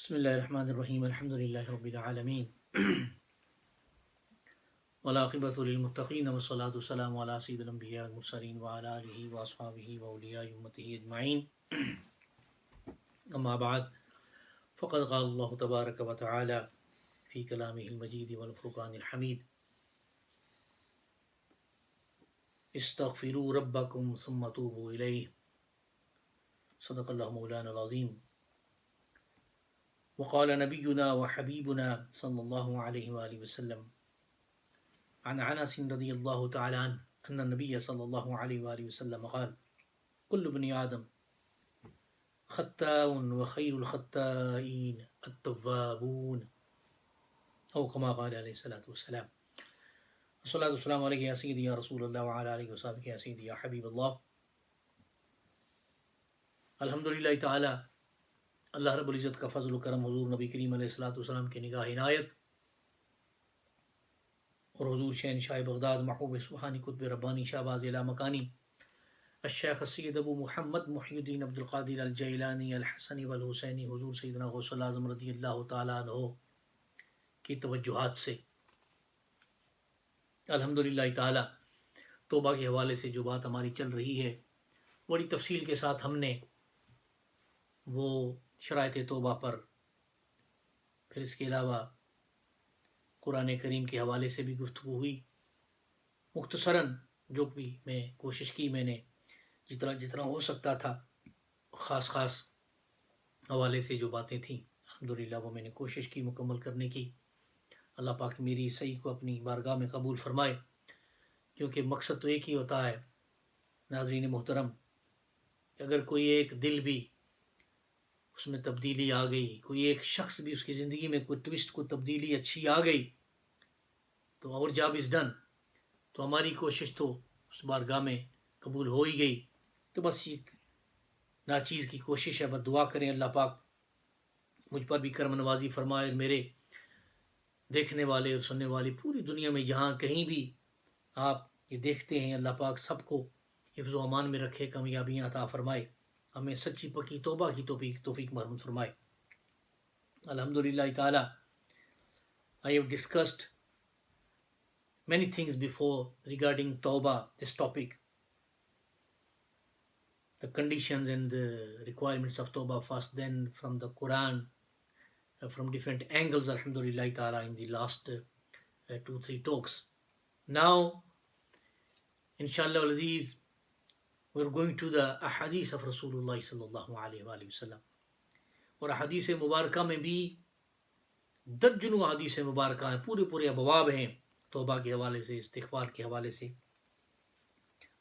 بسم اللہ الرحمن الرحیم الحمد للہ رب العالمین والعاقبۃ للمتقین والصلاۃ والسلام علی سید الانبیاء والمرسلین وعلی آلہ واصحابہ واولیاء امتہ اجمعین اما بعد فقد قال اللہ تبارک وتعالی فی کلامہ المجید والفرقان الحمید استغفروا ربکم ثم توبوا الیہ صدق اللہ مولانا العظیم وقال نبينا وحبيبنا صلى الله عليه وآله وسلم عن أنس رضي الله تعالى عنه أن النبي صلى الله عليه وآله وسلم قال كل ابن آدم خطاء وخير الخطائين التوابون أو كما قال عليه الصلاة والسلام. الصلاة والسلام عليك يا سيدي يا رسول الله وعلى آله وصحبه يا سيدي يا حبيب الله. الحمدللہ تعالی اللہ رب العزت کا فضل و کرم حضور نبی کریم علیہ الصلوۃ والسلام کی نگاہ عنایت اور حضور شہنشاہ بغداد محبوب سبحانی قطب ربانی شہباز اعلی مکانی الشیخ السید ابو محمد محی الدین عبد القادر الجیلانی الحسنی والحسینی حضور سیدنا غوث الاعظم رضی اللہ تعالیٰ عنہ کی توجہات سے الحمدللہ تعالی توبہ کے حوالے سے جو بات ہماری چل رہی ہے بڑی تفصیل کے ساتھ ہم نے وہ شرائط توبہ پر، پھر اس کے علاوہ قرآن کریم کے حوالے سے بھی گفتگو ہوئی. مختصراً جو بھی میں کوشش کی، میں نے جتنا ہو سکتا تھا خاص حوالے سے جو باتیں تھیں الحمدللہ وہ میں نے کوشش کی مکمل کرنے کی. اللہ پاک میری صحیح کو اپنی بارگاہ میں قبول فرمائے، کیونکہ مقصد تو ایک ہی ہوتا ہے ناظرین محترم کہ اگر کوئی ایک دل بھی اس میں تبدیلی آ گئی، کوئی ایک شخص بھی اس کی زندگی میں کوئی ٹوسٹ، کوئی تبدیلی اچھی آ گئی، تو اور جاب از ڈن، تو ہماری کوشش تو اس بارگاہ میں قبول ہو ہی گئی. تو بس یہ ناچیز کی کوشش ہے، بس دعا کریں اللہ پاک مجھ پر بھی کرم نوازی فرمائے، اور میرے دیکھنے والے اور سننے والے پوری دنیا میں جہاں کہیں بھی آپ یہ دیکھتے ہیں، اللہ پاک سب کو حفظ و امان میں رکھے، کامیابیاں عطا فرمائے، ہمیں سچی پکی توبہ کی توفیق مرحوم فرمائے. الحمدللہ تعالی I have discussed many things before regarding Tawbah, this topic, the conditions and the requirements of Tawbah first, then from the Quran, from different angles, alhamdulillah ta'ala, in the last 2-3 talks. Now, inshallah al-Aziz, we're going to the ahadith of Rasulullah sallallahu alayhi wa sallam. اور احادیث مبارکہ میں بھی درجنوں احادیث مبارکہ ہیں، پورے ابواب ہیں توبہ کے حوالے سے، استغفار کے حوالے سے.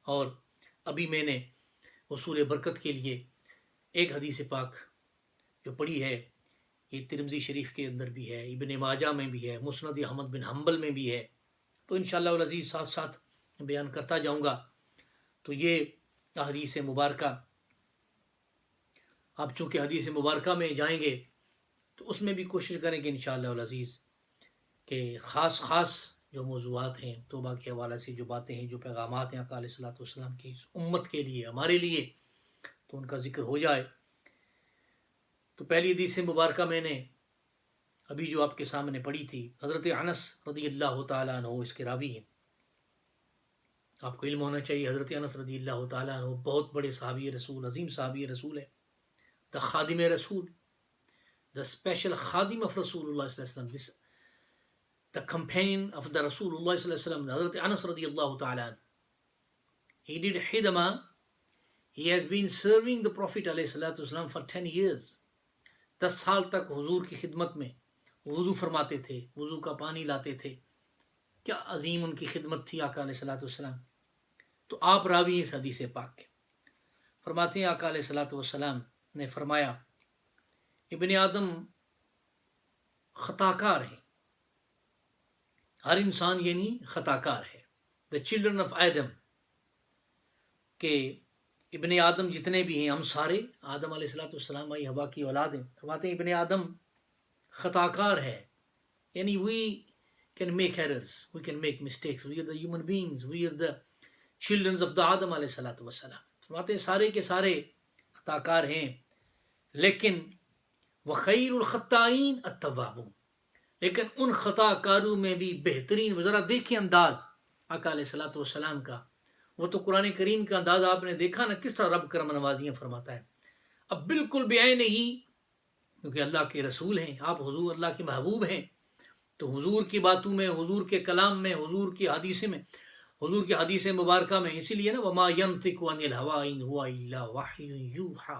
اور ابھی میں نے حصول برکت کے لیے ایک حدیث پاک جو پڑھی ہے، یہ ترمذی شریف کے اندر بھی ہے، ابن ماجہ میں بھی ہے، مسند احمد بن حنبل میں بھی ہے، تو انشاءاللہ العزیز ساتھ بیان کرتا جاؤں گا. تو یہ حدیث مبارکہ، آپ چونکہ حدیث مبارکہ میں جائیں گے تو اس میں بھی کوشش کریں کہ انشاءاللہ العزیز کہ خاص جو موضوعات ہیں توبہ کے حوالے سے، جو باتیں ہیں، جو پیغامات ہیں آقا علیہ الصلوۃ والسلام کی امت کے لیے، ہمارے لیے، تو ان کا ذکر ہو جائے. تو پہلی حدیث مبارکہ میں نے ابھی جو آپ کے سامنے پڑھی تھی، حضرت انس رضی اللہ تعالیٰ عنہ اس کے راوی ہیں. آپ کو علم ہونا چاہیے حضرت انس رضی اللہ تعالیٰ عنہ بہت بڑے صحابی رسول، عظیم صحابی رسول ہے، the خادم رسول، the special خادم of رسول اللہ صلی اللہ علیہ وسلم, the companion of the رسول اللہ صلی اللہ علیہ وسلم, حضرت انس رضی اللہ تعالیٰ عنہ. He did خدمہ. He has been serving the Prophet علیہ الصلوۃ والسلام for 10 years. 10 سال تک حضور کی خدمت میں وضو فرماتے تھے، وضو کا پانی لاتے تھے. کیا عظیم ان کی خدمت تھی آقا علیہ الصلوۃ والسلام. تو آپ راوی اس حدیث پاک کے فرماتے ہیں آقا علیہ الصلوۃ والسلام نے فرمایا، ابن آدم خطا کار ہے، ہر انسان یعنی خطا کار ہے. دا چلڈرن آف آدم، کہ ابن آدم جتنے بھی ہیں، ہم سارے آدم علیہ الصلوۃ والسلام آئی حوا کی اولاد ہیں. فرماتے ہیں ابن آدم خطا کار ہے، یعنی we can make errors, we can make mistakes, we are the human beings, we are the children of the آدم علیہ الصلوۃ والسلام. فرماتے ہیں سارے کے سارے خطا کار ہیں، لیکن وخیر الخطائین التوابون، لیکن ان خطا کاروں میں بھی بہترین، ذرا دیکھیں انداز آقا علیہ الصلوۃ والسلام کا، وہ تو قرآن کریم کا انداز آپ نے دیکھا نا کس طرح رب کرم نوازیاں فرماتا ہے. اب بالکل بے عین نہیں، کیونکہ اللہ کے رسول ہیں آپ، حضور اللہ کے محبوب ہیں، تو حضور کی باتوں میں، حضور کے کلام میں، حضور کی حدیث میں، حضور کی حدیث مبارکہ میں، اسی لیے نا وما ينطق عن الهوى ان هو الا وحی یوحى،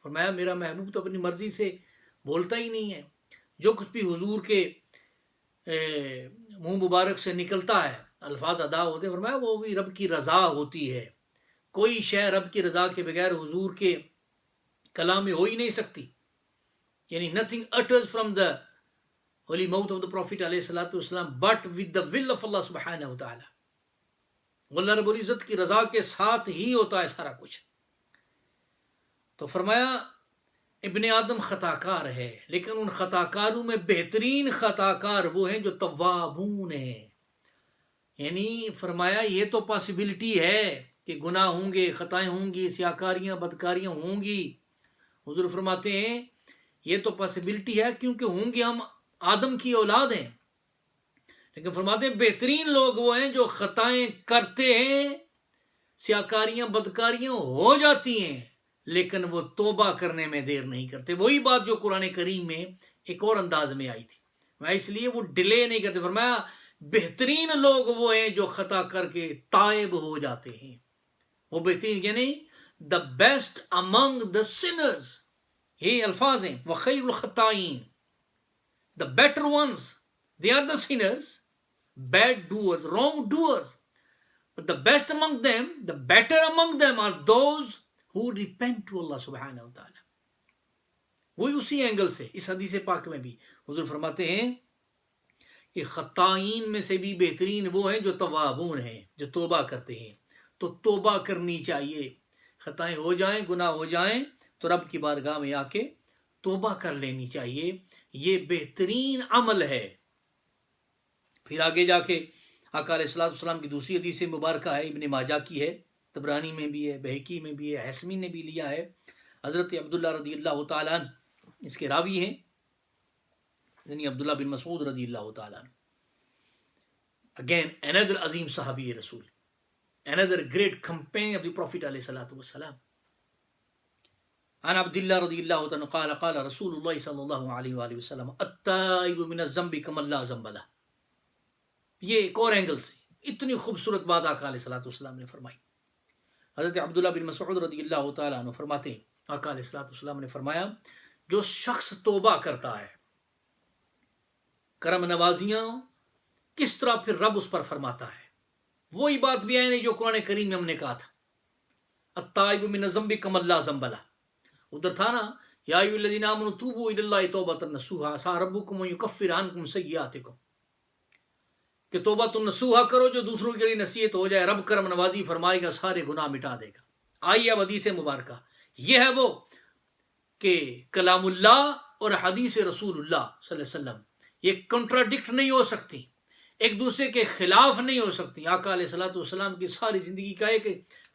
فرمایا میرا محبوب تو اپنی مرضی سے بولتا ہی نہیں ہے، جو کچھ بھی حضور کے منہ مبارک سے نکلتا ہے الفاظ ادا ہوتے، فرمایا وہ بھی رب کی رضا ہوتی ہے. کوئی شے رب کی رضا کے بغیر حضور کے کلام میں ہو ہی نہیں سکتی، یعنی nothing utters from the holy mouth of the Prophet علیہ الصلوۃ والسلام but with the will of Allah سبحانہ وتعالی. اللہ رب العزت کی رضا کے ساتھ ہی ہوتا ہے سارا کچھ. تو فرمایا ابن آدم خطا کار ہے، لیکن ان خطا کاروں میں بہترین خطا کار وہ ہیں جو توابون ہیں. یعنی فرمایا یہ تو پاسبلٹی ہے کہ گناہ ہوں گے، خطائیں ہوں گی، سیاکاریاں بدکاریاں ہوں گی. حضور فرماتے ہیں یہ تو پاسبلٹی ہے کیونکہ ہوں گے، ہم آدم کی اولاد ہیں. لیکن فرماتے ہیں بہترین لوگ وہ ہیں جو خطائیں کرتے ہیں، سیاکاریاں بدکاریاں ہو جاتی ہیں، لیکن وہ توبہ کرنے میں دیر نہیں کرتے. وہی بات جو قرآن کریم میں ایک اور انداز میں آئی تھی، میں اس لیے وہ ڈیلے نہیں کرتے. فرمایا بہترین لوگ وہ ہیں جو خطا کر کے تائب ہو جاتے ہیں. وہ بہترین یعنی the best Umang the sinners, یہ الفاظ ہیں وخیر الخطائین، the better ones they are the sinners, bad doers, wrong doers, but the best among them, the better among them are those who repent to Allah subhanahu wa ta'ala. وہی اسی angle سے اس حدیث پاک میں بھی حضور فرماتے ہیں کہ خطائین میں سے بھی بہترین وہ ہیں جو توابون ہیں، جو توبہ کرتے ہیں. تو توبہ کرنی چاہیے، خطائیں ہو جائیں، گناہ ہو جائیں تو رب کی بارگاہ میں آ کے توبہ کر لینی چاہیے. یہ بہترین عمل ہے. پھر آگے جا کے آقا علیہ الصلوۃ والسلام کی دوسری حدیث مبارکہ ہے، ابن ماجہ کی ہے، طبرانی میں بھی ہے، بہقی میں بھی ہے، حسمی نے بھی لیا ہے. حضرت عبداللہ رضی اللہ تعالیٰ عنہ اس کے راوی ہیں، یعنی عبداللہ بن مسعود رضی اللہ تعالیٰ عنہ. اگین another عظیم صحابی رسول، another great companion of the Prophet علیہ الصلوۃ والسلام. عن عبداللہ رضی اللہ تعالیٰ قال قال رسول اللہ صلی اللہ علیہ وآلہ وسلم التائب من الذنب کمن لا ذنب لہ. یہ ایک اور اینگل سے اتنی خوبصورت بات آقا علیہ الصلوۃ والسلام نے فرمائی. حضرت عبداللہ بن مسعود رضی اللہ تعالیٰ عنہ فرماتے ہیں آقا علیہ الصلوۃ والسلام نے فرمایا جو شخص توبہ کرتا ہے، کرم نوازیاں کس طرح پھر رب اس پر فرماتا ہے. وہی بات بھی ہے جو قرآن کریم میں ہم نے کہا تھا التائب من الذنب کمن لا ذنب لہ. ادھر تھا نا یا ایھا الذین آمنوا توبوا الی اللہ توبۃ نصوحا عسیٰ ربکم ان یکفر عنکم سیئاتکم، کہ توبہ نصوحا کرو جو دوسروں کے لیے نصیحت ہو جائے، رب کرم نوازی فرمائے گا، سارے گناہ مٹا دے گا. آئیے اب حدیث مبارکہ، یہ ہے وہ کہ کلام اللہ اور حدیث رسول اللہ صلی اللہ علیہ وسلم یہ کنٹراڈکٹ نہیں ہو سکتی، ایک دوسرے کے خلاف نہیں ہو سکتی. آقا علیہ الصلوۃ والسلام کی ساری زندگی کا ایک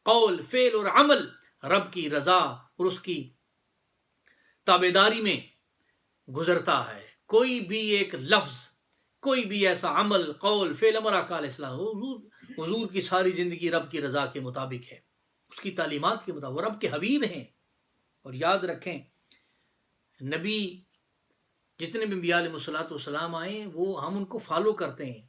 قول، فعل اور عمل رب کی رضا اور اس کی تابعداری میں گزرتا ہے. کوئی بھی ایک لفظ، کوئی بھی ایسا عمل، قول، فعل، امر آقا علیہ السلام حضور کی ساری زندگی رب کی رضا کے مطابق ہے، اس کی تعلیمات کے مطابق. وہ رب کے حبیب ہیں. اور یاد رکھیں نبی جتنے بھی انبیاء علیہ الصلوۃ والسلام آئے وہ ہم ان کو فالو کرتے ہیں،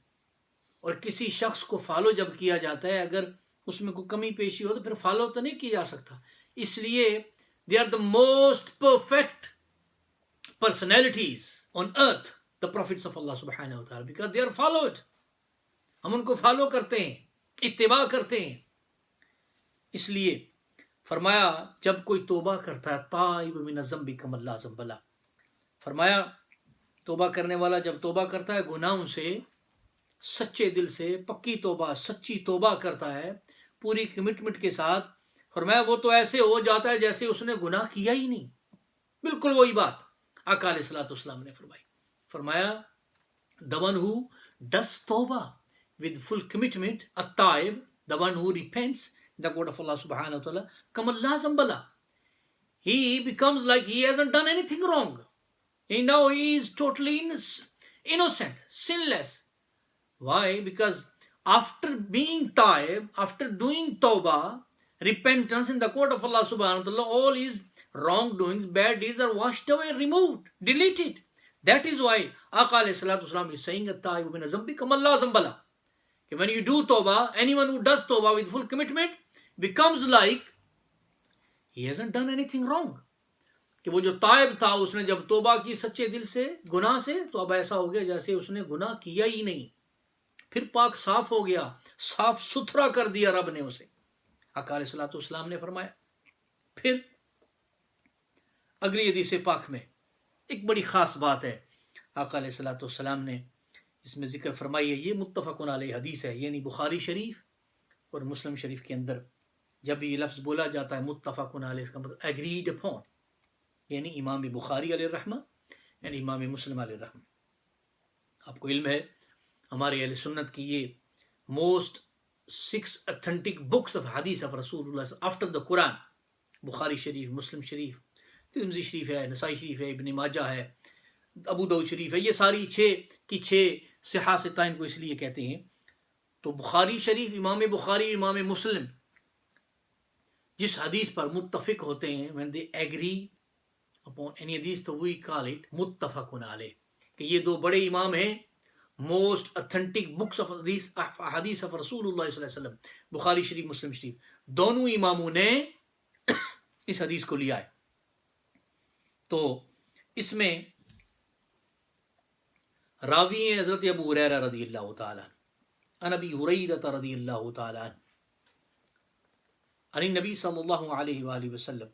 اور کسی شخص کو فالو جب کیا جاتا ہے اگر اس میں کوئی کمی پیشی ہو تو پھر فالو تو نہیں کیا جا سکتا. اس لیے they are the most perfect personalities on earth, the prophets of Allah subhanahu wa ta'ala, because they are followed. ہم ان کو فالو کرتے ہیں، اتباع کرتے ہیں. اس لیے فرمایا جب کوئی توبہ کرتا ہے تائب من الذنب کمن لا ذنب لہ، فرمایا توبہ کرنے والا جب توبہ کرتا ہے گناہوں سے سچے دل سے، پکی توبہ، سچی توبہ کرتا ہے پوری کمٹمنٹ کے ساتھ، فرمایا وہ تو ایسے ہو جاتا ہے جیسے اس نے گناہ کیا ہی نہیں. بالکل وہی بات آقا علیہ الصلوۃ والسلام نے فرمائی. فرمایا the one who does توبہ with full commitment، التائب the one who repents in the court of Allah subhanahu wa ta'ala کمن لا ذنب لہ، he becomes like he hasn't done anything wrong. And now he is totally innocent, sinless. Why? Because after being taib, after doing tawbah, repentance in the court of Allah subhanahu wa ta'ala, all his wrongdoings, bad deeds are washed away, removed, deleted. That is why Aqa alayhi salatu wasalam is saying, at-taibu min zambi kamallah zambala. When you do tawbah, anyone who does tawbah with full commitment becomes like he hasn't done anything wrong. کہ وہ جو تائب تھا اس نے جب توبہ کی سچے دل سے گناہ سے تو اب ایسا ہو گیا جیسے اس نے گناہ کیا ہی نہیں. پھر پاک صاف ہو گیا, صاف ستھرا کر دیا رب نے اسے. آقا علیہ الصلوۃ والسلام نے فرمایا. پھر اگلی حدیث پاک میں ایک بڑی خاص بات ہے آقا علیہ الصلوۃ والسلام نے اس میں ذکر فرمائی ہے. یہ متفق علیہ حدیث ہے, یعنی بخاری شریف اور مسلم شریف کے اندر جب یہ لفظ بولا جاتا ہے متفق علیہ, اس کا مطلب ایگریڈ اپون, یعنی امام بخاری علیہ الرحمہ یعنی امام مسلم علیہ الرحمہ. آپ کو علم ہے ہمارے اہل سنت کی یہ most 6 authentic books of hadith of رسول اللہ after the قرآن, بخاری شریف, مسلم شریف, ترمذی شریف ہے, نسائی شریف ہے, ابن ماجہ ہے, ابو داؤد شریف ہے. یہ ساری 6 کی 6 صحاح ستائن کو اس لیے کہتے ہیں. تو بخاری شریف, امام بخاری, امام مسلم جس حدیث پر متفق ہوتے ہیں, when they agree upon any hadith, تو we call it متفق علیہ, کہ یہ دو بڑے امام ہیں, موسٹ اتھینٹک بکس آف حدیث آف رسول اللہ صلی اللہ علیہ وسلم, بخاری شریف, مسلم شریف, دونوں اماموں نے اس حدیث کو لیا ہے. تو اس میں راوی ہیں حضرت ابو ہریرہ رضی اللہ تعالیٰ عن ابی ہریرہ رضی اللہ تعالیٰ عن النبی صلی اللہ علیہ وآلہ وسلم.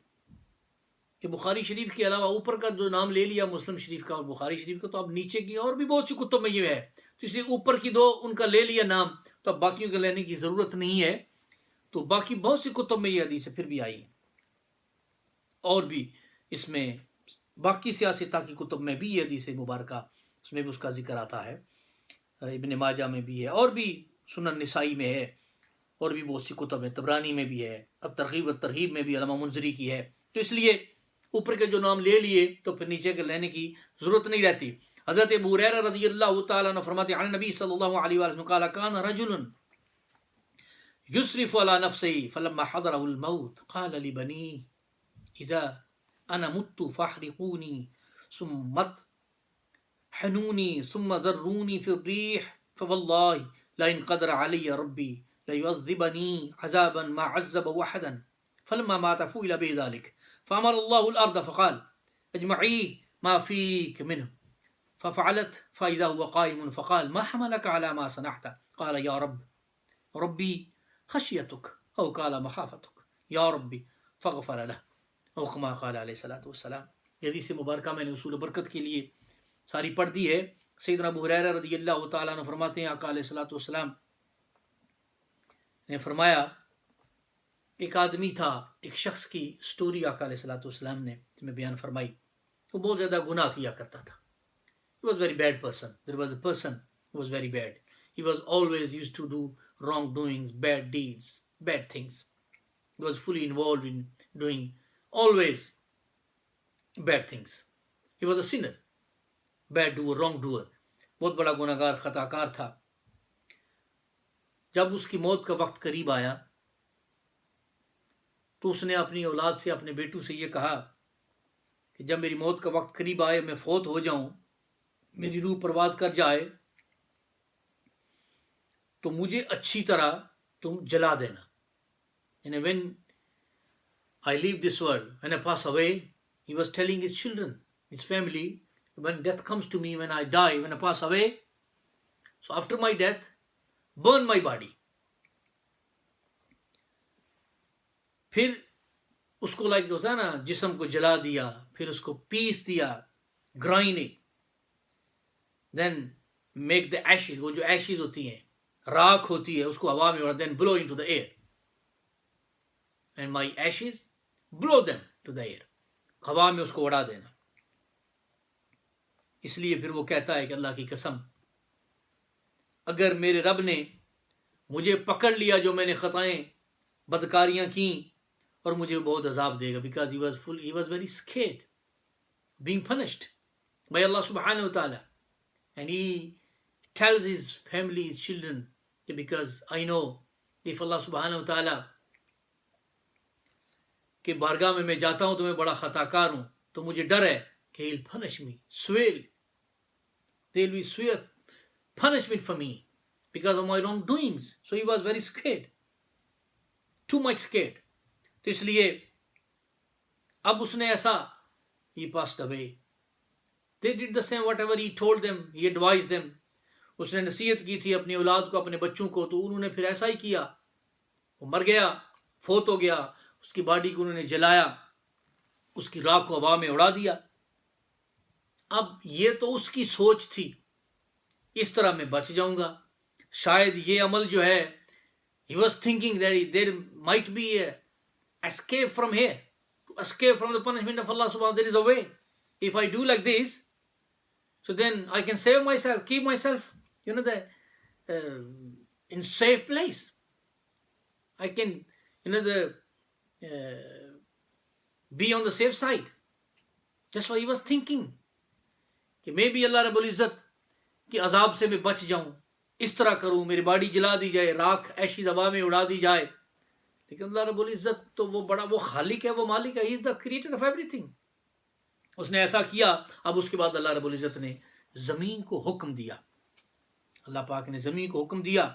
کہ بخاری شریف کے علاوہ اوپر کا جو نام لے لیا مسلم شریف کا اور بخاری شریف کا, تو اب نیچے کی اور بھی بہت سی کتب میں یہ ہے, تو اس لیے اوپر کی 2 ان کا لے لیا نام, تو اب باقیوں کا لینے کی ضرورت نہیں ہے. تو باقی بہت سی کتب میں یہ حدیث پھر بھی آئی, اور بھی اس میں باقی سیاستہ کی کتب میں بھی یہ حدیث مبارکہ اس میں بھی اس کا ذکر آتا ہے, ابن ماجہ میں بھی ہے, اور بھی سنن نسائی میں ہے, اور بھی بہت سی کتب ہے, طبرانی میں بھی ہے, الترغیب والترہیب میں بھی علامہ منذری کی ہے. تو اس لیے اوپر کے جو نام لے لیے تو پھر نیچے کے لینے کی ضرورت نہیں رہتی. حضرت ابو ہریرہ رضی اللہ تعالیٰ عنہ فرماتے ہیں, عن نبی صلی اللہ علیہ وسلم قال كان رجل يسرف على نفسه فلما حضره الموت قال لبنيه اذا انا مت فاحرقوني ثم حنوني ثم ذروني في الريح فوالله لئن قدر علي ربي ليعذبني عذابا ما عذب وحدا. فلما مات فُعِلَ به ذلك فأمر الله الأرض فقال اجمعي ما فيك منه ففعلت فإذا هو قائم فقال ما حملك على ما صنعت قال يا ربي خشيتك أو قال مخافتك يا ربي فغفر له أو كما قال عليه الصلاة والسلام. یہ حدیث مبارکہ میں نے اصول برکت کے لیے ساری پڑھ دی ہے. سیدنا ابو ہریرہ رضی اللہ تعالیٰ عنہ فرماتے ہیں آقا علیہ الصلاۃ والسلام نے فرمایا, ایک آدمی تھا, ایک شخص کی سٹوری آقا علیہ الصلوۃ والسلام نے اس میں بیان فرمائی. وہ بہت زیادہ گناہ کیا کرتا تھا. He was very bad person. There was a person who was very bad. He was always used to do wrongdoings, bad deeds, bad things. He was fully involved in doing always bad things. He was a sinner, bad doer, wrong doer. بہت بڑا گناہ گار, خطا کار تھا. جب اس کی موت کا وقت قریب آیا تو اس نے اپنی اولاد سے, اپنے بیٹوں سے یہ کہا کہ جب میری موت کا وقت قریب آئے, میں فوت ہو جاؤں, میری روح پرواز کر جائے, تو مجھے اچھی طرح تم جلا دینا. And when I leave this world, when I pass away, he was telling his children, his family, when death comes to me, when I die, when I pass away, so after my death, burn my body. پھر اس کو like ہوتا ہے نا, جسم کو جلا دیا, پھر اس کو پیس دیا, grind it, then make the ashes, وہ جو ایشز ہوتی ہیں, راکھ ہوتی ہے, اس کو ہوا میں اڑا, then blow into the air, and my ashes blow them to the air, ہوا میں اس کو اڑا دینا. اس لیے پھر وہ کہتا ہے کہ اللہ کی قسم, اگر میرے رب نے مجھے پکڑ لیا جو میں نے خطائیں بدکاریاں کیں, اور مجھے بہت عذاب دے گا, because he was very scared being punished by Allah subhanahu wa ta'ala. And he tells his family, his children, because I know if Allah subhanahu wa ta'ala کہ بارگاہ میں جاتا ہوں تو میں بڑا خطا کار ہوں, تو مجھے ڈر ہے کہ he'll punish me, they'll be swear punishment for me because of my wrongdoings. So he was very scared, too much scared. تو اس لیے اب اس نے ایسا, he passed away. They did the same, whatever he told them, he advised them. اس نے نصیحت کی تھی اپنی اولاد کو, اپنے بچوں کو, تو انہوں نے پھر ایسا ہی کیا. وہ مر گیا, فوت ہو گیا, اس کی باڈی کو انہوں نے جلایا, اس کی راکھ کو ہوا میں اڑا دیا. اب یہ تو اس کی سوچ تھی, اس طرح میں بچ جاؤں گا. شاید یہ عمل جو ہے, he was thinking that there might be a escape from here, to escape from the punishment of Allah subhanahu wa ta'ala. There is a way. If I do like this, so then I can save myself, keep myself, in safe place. I can, be on the safe side. That's what he was thinking. کہ میں بھی اللہ رب العزت کی عذاب سے میں بچ جاؤں, اس طرح کروں, میری باڈی جلا دی جائے, راکھ ایشی ہوا میں اڑا دی جائے. لیکن اللہ رب العزت تو وہ خالق ہے, وہ مالک ہے, he is the creator of everything. اس نے ایسا کیا. اب اس کے بعد اللہ رب العزت نے زمین کو حکم دیا, اللہ پاک نے زمین کو حکم دیا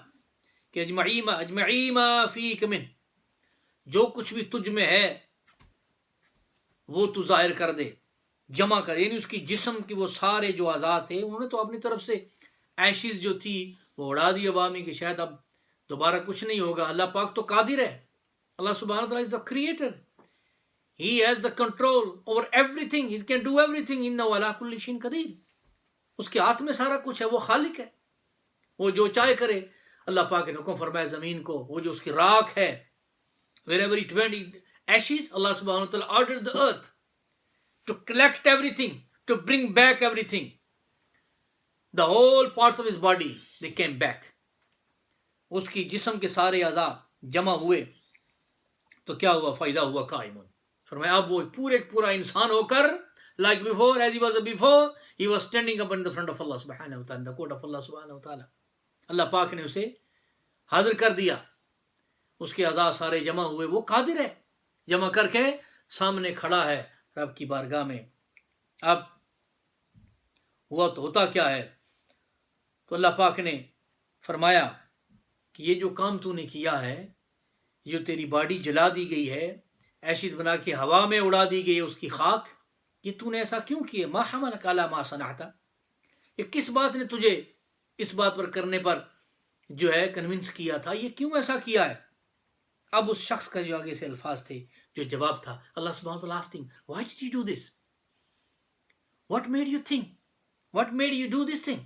کہ اجمعی ما فیک من, جو کچھ بھی تجھ میں ہے وہ تو ظاہر کر دے, جمع کر. یعنی اس کی جسم کی وہ سارے جو اعضاء تھے, انہوں نے تو اپنی طرف سے ایشیز جو تھی وہ اڑا دی ہوا میں کہ شاید اب دوبارہ کچھ نہیں ہوگا. اللہ پاک تو قادر ہے. اللہ سبحانہ وتعالی is the creator. He has the control over everything. He can do everything. إِنَّهُ عَلَىٰ كُلِّ شَيْءٍ قَدِيرٌ. اس کے ہاتھ میں سارا کچھ ہے, وہ خالق ہے, وہ جو چاہے کرے. اللہ پاک نے حکم فرمایا زمین کو, وہ جو اس کی راکھ ہے, wherever it went ashes, Allah subhanahu wa ta'ala ordered the earth to collect everything, to bring back everything. The whole parts of his body, they came back. اس کی جسم کے سارے اعضاء جمع ہوئے تو کیا ہوا؟ فائدہ ہوا قائمون. فرمایا اب وہ پورا انسان ہو کر, like before, as he was before, he was standing up in the front of Allah subhanahu wa ta'ala, in the court of Allah subhanahu wa ta'ala. اللہ پاک نے اسے حاضر کر دیا, اس کے اعضاء سارے جمع ہوئے, وہ قادر ہے, جمع کر کے سامنے کھڑا ہے رب کی بارگاہ میں. اب ہوا تو ہوتا کیا ہے, تو اللہ پاک نے فرمایا کہ یہ جو کام تو نے کیا ہے, جو تیری باڈی جلا دی گئی ہے, ایشیز بنا کے ہوا میں اڑا دی گئی ہے اس کی خاک, یہ تو نے ایسا کیوں کیا؟ ما حملک علی ما صنعت, یہ کس بات نے تجھے اس بات پر کرنے پر جو ہے کنونس کیا تھا, یہ کیوں ایسا کیا ہے؟ اب اس شخص کا جو آگے سے الفاظ تھے, جو جواب تھا, اللہ سبحانہ وتعالی asked him, why did you do this? What made you think? What made you do this thing?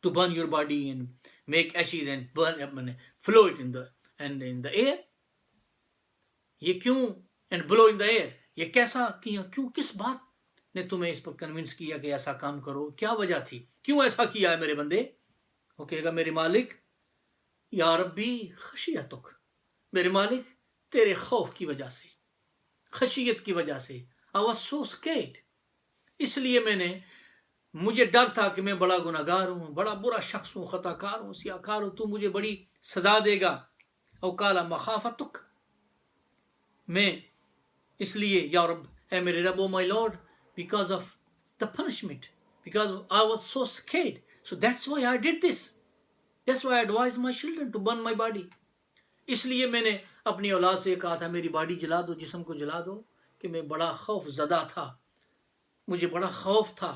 To burn your body and make ashes and burn, flow it in the air. یہ کیوں and blow in the air, یہ کیسا کیا, کیوں, کس بات نے تمہیں اس پر کنونس کیا کہ ایسا کام کرو؟ کیا وجہ تھی, کیوں ایسا کیا ہے میرے بندے؟ وہ کہے گا میرے مالک, یا ربی خشیتک, میرے مالک تیرے خوف کی وجہ سے, خشیت کی وجہ سے. I was so scared, اس لیے مجھے ڈر تھا کہ میں بڑا گناہگار ہوں, بڑا برا شخص ہوں, خطا کار ہوں, سیاہ کار ہوں, تو مجھے بڑی سزا دے گا. او قال مخافتک, میں اس لیے, یا رب, اے میرے رب, او مائی lord, because of the punishment, because I was so scared, so that's why I did this, that's why I advised my children to burn my body. اس لیے میں نے اپنی اولاد سے کہا تھا میری باڈی جلا دو, جسم کو جلا دو, کہ میں بڑا خوف زدہ تھا, مجھے بڑا خوف تھا,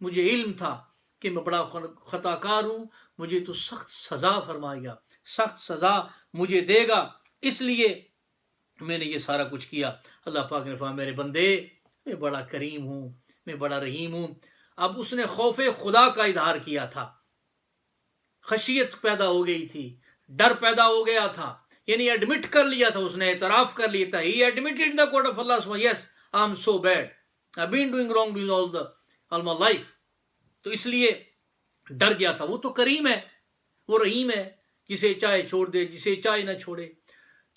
مجھے علم تھا کہ میں بڑا خطا کار ہوں, مجھے تو سخت سزا فرمائے گا, سخت سزا مجھے دے گا, اس لیے میں نے یہ سارا کچھ کیا. اللہ پاک نے فرمایا میرے بندے, میں بڑا کریم ہوں, میں بڑا رحیم ہوں. اب اس نے خوف خدا کا اظہار کیا تھا, خشیت پیدا ہو گئی تھی, ڈر پیدا ہو گیا تھا, یعنی ایڈمٹ کر لیا تھا, اس نے اعتراف کر لیا تھا. He admitted in the court of Allah, yes, I'm so bad, I've been doing wrongdoing all my life. تو اس لیے ڈر گیا تھا. وہ تو کریم ہے, وہ رحیم ہے, جسے چاہے چھوڑ دے, جسے چاہے نہ چھوڑے.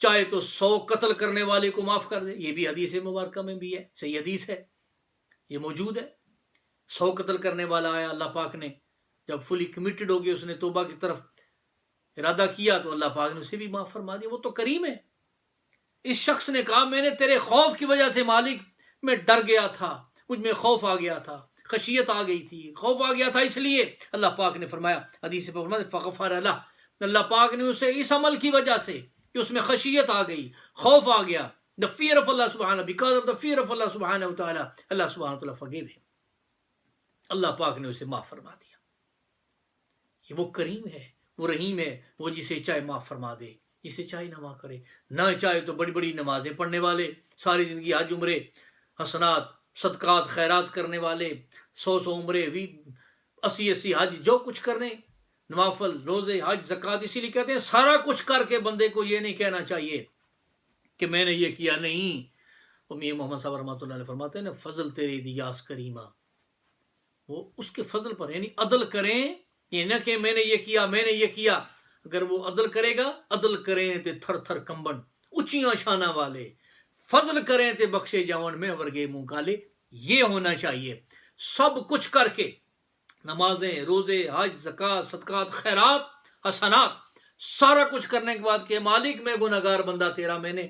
چاہے تو 100 قتل کرنے والے کو معاف کر دے. یہ بھی حدیث مبارکہ میں بھی ہے, صحیح حدیث ہے, یہ موجود ہے. 100 قتل کرنے والا آیا, اللہ پاک نے جب فلی کمیٹڈ ہو گیا, اس نے توبہ کی طرف ارادہ کیا, تو اللہ پاک نے اسے بھی معاف فرما دیا. وہ تو کریم ہے. اس شخص نے کہا میں نے تیرے خوف کی وجہ سے مالک میں ڈر گیا تھا, مجھ میں خوف آ گیا تھا, خشیت آ گئی تھی, خوف آ گیا تھا, اس لیے اللہ پاک نے فرمایا, حدیث پہ فرمایا فغفر لہ, اللہ پاک نے اسے اس عمل کی وجہ سے کہ اس میں خشیت آ گئی, خوف آ گیا, the fear of Allah subhanahu, because of the fear of Allah subhanahu wa ta'ala, Allah subhanahu wa ta'ala forgave him. اللہ پاک نے اسے معاف فرما دیا. یہ وہ کریم ہے, وہ رحیم ہے, وہ جسے چاہے معاف فرما دے, جسے چاہے نہ معاف کرے. نہ چاہے تو بڑی بڑی نمازیں پڑھنے والے, ساری زندگی حج عمرے حسنات صدقات خیرات کرنے والے, 100 عمرے بھی 80 حج جو کچھ کرنے, نوافل روزے حج زکوٰۃ. اسی لیے کہتے ہیں سارا کچھ کر کے بندے کو یہ نہیں کہنا چاہیے کہ میں نے یہ کیا نہیں. میاں محمد صاحب رحمۃ اللہ علیہ فرماتے ہیں نا, فضل تیرے دیاس کریمہ, وہ اس کے فضل پر, یعنی عدل کریں, یہ نہ کہ میں نے یہ کیا میں نے یہ کیا. اگر وہ عدل کرے گا, عدل کریں تے تھر تھر کمبن اچیاں شانہ والے, فضل کریں تے بخشے جاون میں ورگے منہ کالے. یہ ہونا چاہیے. سب کچھ کر کے, نمازیں روزے حج زکوٰۃ صدقات خیرات حسنات سارا کچھ کرنے کے بعد کہ مالک میں گنہگار بندہ تیرا, میں نے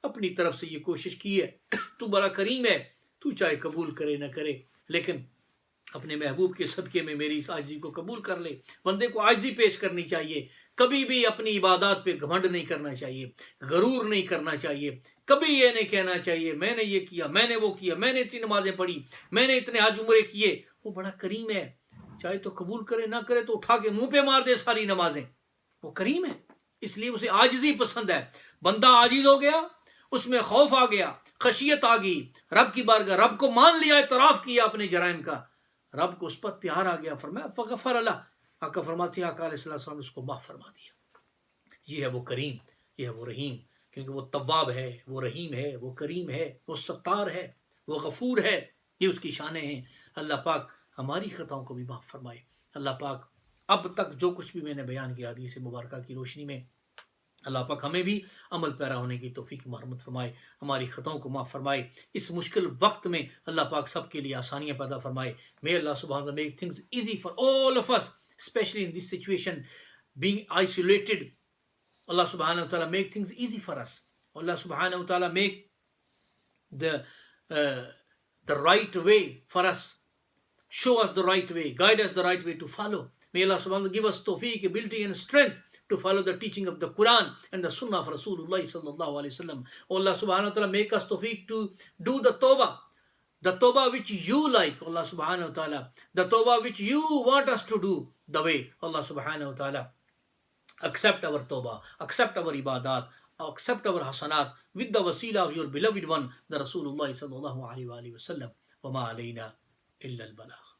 اپنی طرف سے یہ کوشش کی ہے, تو بڑا کریم ہے, تو چاہے قبول کرے نہ کرے, لیکن اپنے محبوب کے صدقے میں میری اس عاجزی کو قبول کر لے. بندے کو عاجزی پیش کرنی چاہیے, کبھی بھی اپنی عبادات پہ گھمنڈ نہیں کرنا چاہیے, غرور نہیں کرنا چاہیے, کبھی یہ نہیں کہنا چاہیے میں نے یہ کیا میں نے وہ کیا, میں نے اتنی نمازیں پڑھی, میں نے اتنے حج عمرے کیے. وہ بڑا کریم ہے, چاہے تو قبول کرے نہ کرے تو اٹھا کے منہ پہ مار دے ساری نمازیں. وہ کریم ہے, اس لیے اسے عاجزی پسند ہے. بندہ عاجز ہو گیا, اس میں خوف آ گیا, خشیت آ گئی, رب کی بارگاہ رب کو مان لیا, اعتراف کیا اپنے جرائم کا, رب کو اس پر پیار آ گیا, فرمایا فغفر لہ, آقا فرماتے ہیں آقا علیہ السلام نے اس کو معاف فرما دیا. یہ ہے وہ کریم, یہ ہے وہ رحیم, کیونکہ وہ تواب ہے, وہ رحیم ہے, وہ کریم ہے, وہ ستار ہے, وہ غفور ہے. یہ اس کی شانیں ہیں. اللہ پاک ہماری خطاؤں کو بھی معاف فرمائے. اللہ پاک اب تک جو کچھ بھی میں نے بیان کیا حدیث مبارکہ کی روشنی میں, اللہ پاک ہمیں بھی عمل پیرا ہونے کی توفیق مرحمت فرمائے, ہماری خطاؤں کو معاف فرمائے. اس مشکل وقت میں اللہ پاک سب کے لیے آسانیاں پیدا فرمائے. May Allah subhanahu wa ta'ala make things easy for all of us, especially in this situation, being isolated. Allah subhanahu wa ta'ala make things easy for us. Allah subhanahu wa ta'ala make the right way for us. Show us the right way, guide us the right way to follow. May Allah subhanahu wa ta'ala give us tawfiq, ability and strength to follow the teaching of the Quran and the Sunnah of Rasulullah sallallahu alaihi wasallam. Allah subhanahu wa ta'ala make us tawfiq to do the tawbah which you like, Allah subhanahu wa ta'ala, the tawbah which you want us to do the way, Allah subhanahu wa ta'ala. Accept our tawbah, accept our ibadat, accept our hasanat with the wasila of your beloved one, the Rasulullah sallallahu alaihi wasallam. Wa ma alayna illa al-balagh.